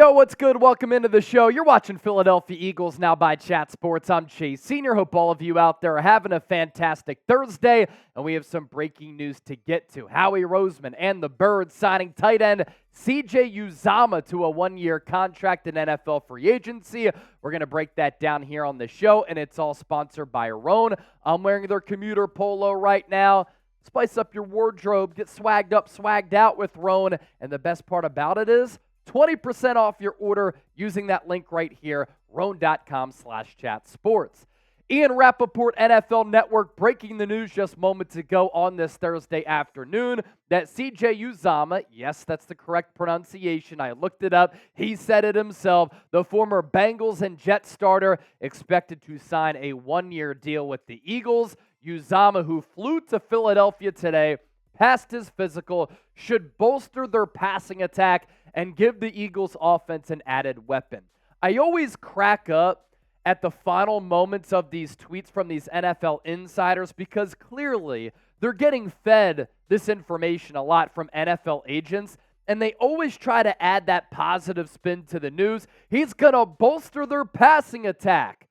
Yo, what's good? Welcome into the show. You're watching Philadelphia Eagles Now by Chat Sports. I'm Chase Senior. Hope all of you out there are having a fantastic Thursday, and we have some breaking news to get to. Howie Roseman and the Birds signing tight end CJ Uzomah to a one-year contract in NFL free agency. We're going to break that down here on the show, and it's all sponsored by Roan. I'm wearing their commuter polo right now. Spice up your wardrobe. Get swagged up, swagged out with Roan, and the best part about it is 20% off your order using that link right here, roan.com/chatsports. Ian Rapoport, NFL Network, breaking the news just moments ago on this Thursday afternoon that CJ Uzomah, yes, that's the correct pronunciation, I looked it up, he said it himself, the former Bengals and Jets starter, expected to sign a one-year deal with the Eagles. Uzomah, who flew to Philadelphia today, passed his physical, should bolster their passing attack and give the Eagles offense an added weapon. I always crack up at the final moments of these tweets from these NFL insiders because clearly they're getting fed this information a lot from NFL agents, and they always try to add that positive spin to the news. He's going to bolster their passing attack.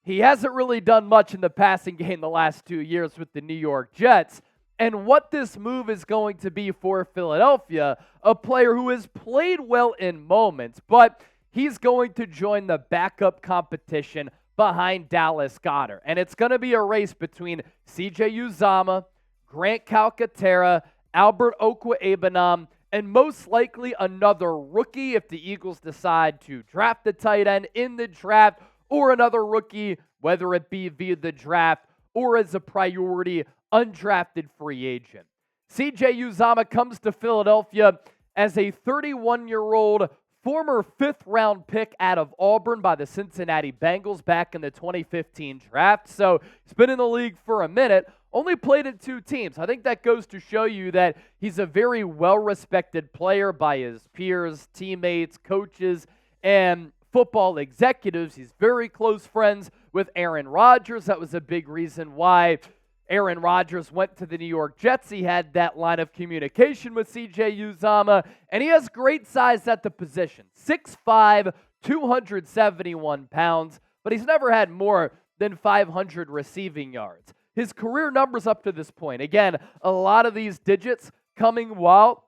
He hasn't really done much in the passing game the last 2 years with the New York Jets. And what this move is going to be for Philadelphia, a player who has played well in moments, but he's going to join the backup competition behind Dallas Goedert. And it's going to be a race between CJ Uzomah, Grant Calcaterra, Albert Okwuegbunam, and most likely another rookie if the Eagles decide to draft the tight end in the draft, or another rookie, whether it be via the draft or as a priority undrafted free agent. CJ Uzomah comes to Philadelphia as a 31-year-old former fifth-round pick out of Auburn by the Cincinnati Bengals back in the 2015 draft. So he's been in the league for a minute, only played in 2 teams. I think that goes to show you that he's a very well-respected player by his peers, teammates, coaches, and football executives. He's very close friends with Aaron Rodgers. That was a big reason why Aaron Rodgers went to the New York Jets. He had that line of communication with CJ Uzomah, and he has great size at the position. 6'5", 271 pounds, but he's never had more than 500 receiving yards. His career numbers up to this point, again, a lot of these digits coming while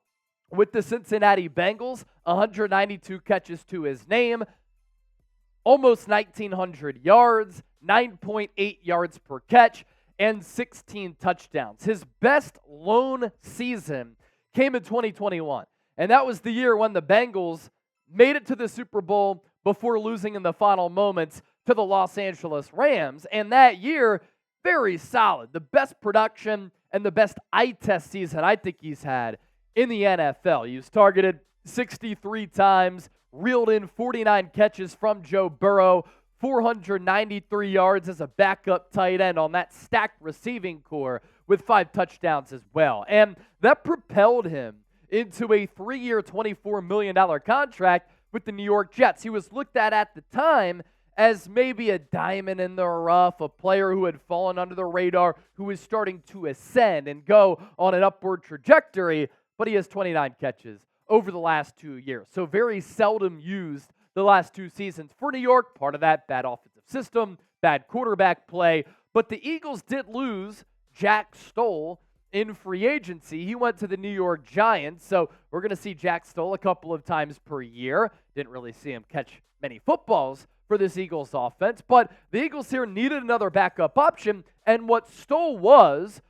with the Cincinnati Bengals, 192 catches to his name, almost 1,900 yards, 9.8 yards per catch, and 16 touchdowns. His best lone season came in 2021, and that was the year when the Bengals made it to the Super Bowl before losing in the final moments to the Los Angeles Rams, and that year, very solid. The best production and the best eye test season I think he's had in the NFL. He was targeted 63 times, reeled in 49 catches from Joe Burrow, 493 yards as a backup tight end on that stacked receiving core with 5 touchdowns as well. And that propelled him into a 3-year, $24 million contract with the New York Jets. He was looked at the time as maybe a diamond in the rough, a player who had fallen under the radar, who was starting to ascend and go on an upward trajectory, but he has 29 catches over the last 2 years. So very seldom used the last 2 seasons for New York. Part of that, bad offensive system, bad quarterback play. But the Eagles did lose Jack Stoll in free agency. He went to the New York Giants, so we're going to see Jack Stoll a couple of times per year. Didn't really see him catch many footballs for this Eagles offense, but the Eagles here needed another backup option, and what Stoll was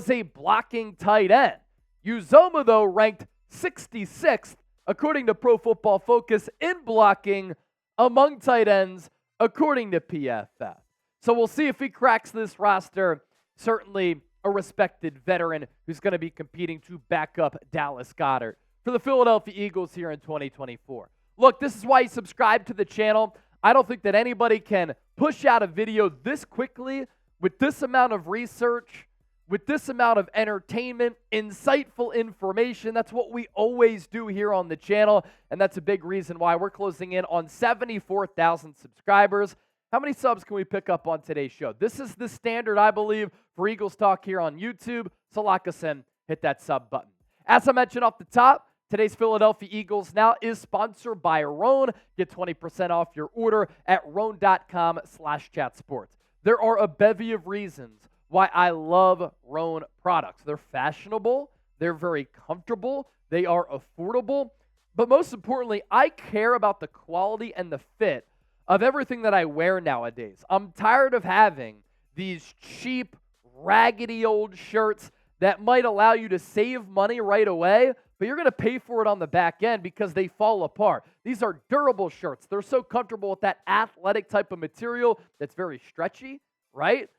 a blocking tight end. Uzomah, though, ranked 66th according to Pro Football Focus in blocking among tight ends, according to PFF. So we'll see if he cracks this roster. Certainly a respected veteran who's going to be competing to back up Dallas Goedert for the Philadelphia Eagles here in 2024. Look, this is why you subscribe to the channel. I don't think that anybody can push out a video this quickly with this amount of research, with this amount of entertainment, insightful information. That's what we always do here on the channel, and that's a big reason why we're closing in on 74,000 subscribers. How many subs can we pick up on today's show? This is the standard, I believe, for Eagles Talk here on YouTube, so lock us in, hit that sub button. As I mentioned off the top, Today's Philadelphia Eagles now is sponsored by Roan. Get 20% off your order at roan.com/chatsports. There are a bevy of reasons why I love Roan products. They're fashionable, they're very comfortable, they are affordable, but most importantly, I care about the quality and the fit of everything that I wear nowadays. I'm tired of having these cheap, raggedy old shirts that might allow you to save money right away, but you're going to pay for it on the back end because they fall apart. These are durable shirts. They're so comfortable with that athletic type of material that's very stretchy, right?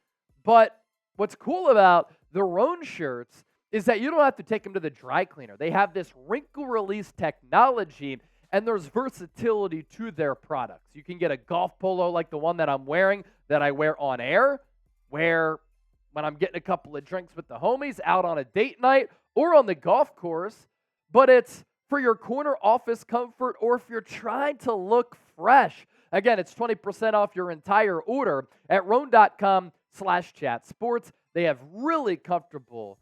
But what's cool about the Roan shirts is that you don't have to take them to the dry cleaner. They have this wrinkle release technology, and there's versatility to their products. You can get a golf polo like the one that I'm wearing, that I wear on air, where when I'm getting a couple of drinks with the homies out on a date night or on the golf course, but it's for your corner office comfort or if you're trying to look fresh. Again, it's 20% off your entire order at roan.com/chatsports. They have really comfortable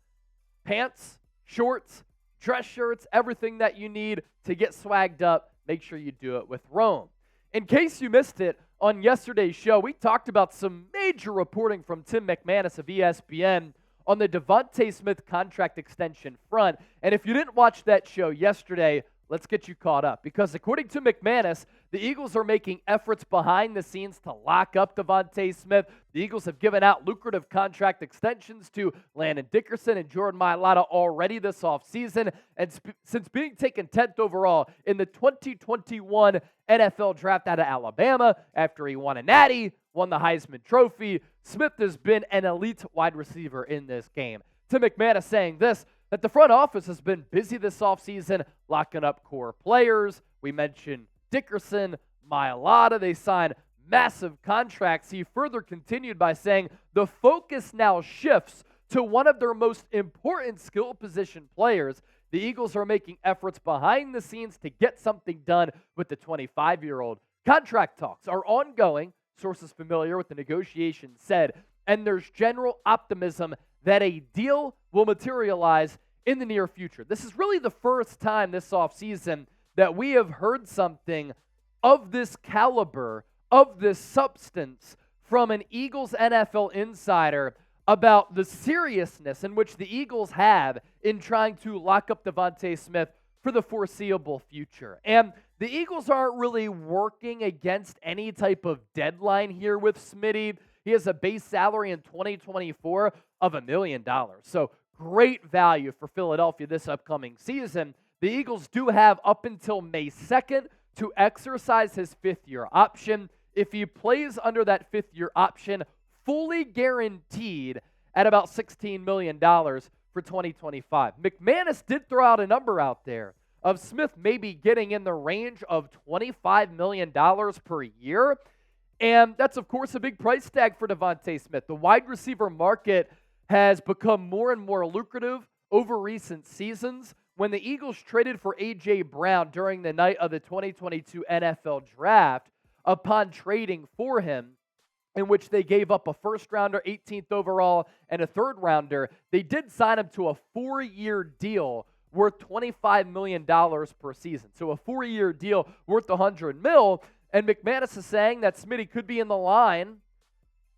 pants, shorts, dress shirts, everything that you need to get swagged up. Make sure you do it with Roan. In case you missed it, on yesterday's show, we talked about some major reporting from Tim McManus of ESPN on the Devonte Smith contract extension front. And if you didn't watch that show yesterday, let's get you caught up. Because according to McManus, the Eagles are making efforts behind the scenes to lock up Devonte Smith. The Eagles have given out lucrative contract extensions to Landon Dickerson and Jordan Mailata already this offseason. And since being taken 10th overall in the 2021 NFL Draft out of Alabama, after he won a Natty, won the Heisman Trophy, Smith has been an elite wide receiver in this game. Tim McManus saying this, that the front office has been busy this offseason locking up core players. We mentioned Dickerson, Mailata. They signed massive contracts. He further continued by saying the focus now shifts to one of their most important skill position players. The Eagles are making efforts behind the scenes to get something done with the 25-year-old. Contract talks are ongoing, sources familiar with the negotiations said, and there's general optimism that a deal will materialize in the near future. This is really the first time this offseason that we have heard something of this caliber, of this substance, from an Eagles NFL insider about the seriousness in which the Eagles have in trying to lock up Devonte Smith for the foreseeable future. And the Eagles aren't really working against any type of deadline here with Smitty. He has a base salary in 2024 of $1 million. So great value for Philadelphia this upcoming season. The Eagles do have up until May 2nd to exercise his fifth-year option. If he plays under that fifth-year option, fully guaranteed at about $16 million for 2025. McManus did throw out a number out there of Smith maybe getting in the range of $25 million per year. And that's, of course, a big price tag for Devonte Smith. The wide receiver market has become more and more lucrative over recent seasons. When the Eagles traded for A.J. Brown during the night of the 2022 NFL Draft, upon trading for him, in which they gave up a first-rounder, 18th overall, and a third-rounder, they did sign him to a 4-year deal worth $25 million per season. So a 4-year deal worth $100 million. And McManus is saying that Smitty could be in the line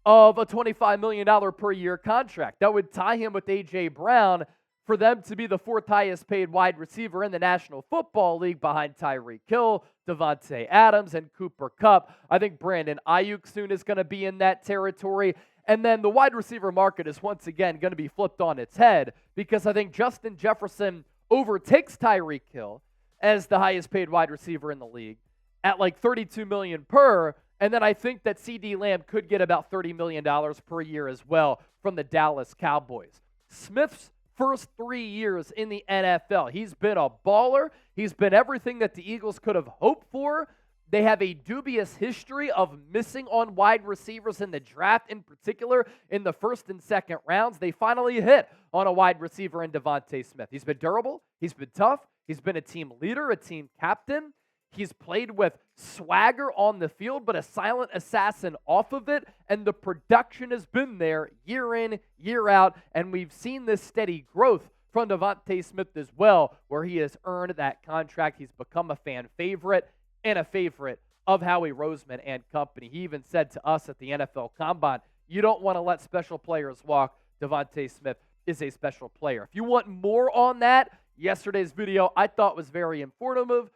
of a $25 million per year contract. That would tie him with A.J. Brown for them to be the fourth highest paid wide receiver in the National Football League behind Tyreek Hill, Devontae Adams, and Cooper Kupp. I think Brandon Ayuk soon is going to be in that territory. And then the wide receiver market is once again going to be flipped on its head because I think Justin Jefferson overtakes Tyreek Hill as the highest paid wide receiver in the league at like $32 million per. And then I think that CeeDee Lamb could get about $30 million per year as well from the Dallas Cowboys. Smith's first 3 years in the NFL, he's been a baller. He's been everything that the Eagles could have hoped for. They have a dubious history of missing on wide receivers in the draft, in particular in the first and second rounds. They finally hit on a wide receiver in Devonte Smith. He's been durable. He's been tough. He's been a team leader, a team captain. He's played with swagger on the field, but a silent assassin off of it, and the production has been there year in, year out, and we've seen this steady growth from Devonte Smith as well, where he has earned that contract. He's become a fan favorite and a favorite of Howie Roseman and company. He even said to us at the NFL Combine, you don't want to let special players walk. Devonte Smith is a special player. If you want more on that, yesterday's video I thought was very informative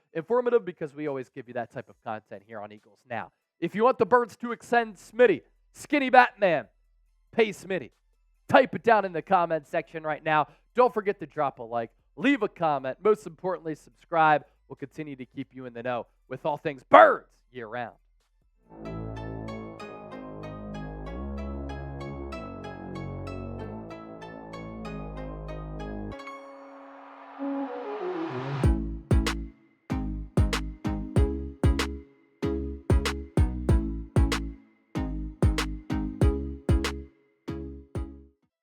because we always give you that type of content here on Eagles Now. If you want the birds to extend Smitty, Skinny Batman, pay Smitty. Type it down in the comment section right now. Don't forget to drop a like, leave a comment. Most importantly, subscribe. We'll continue to keep you in the know with all things birds year round.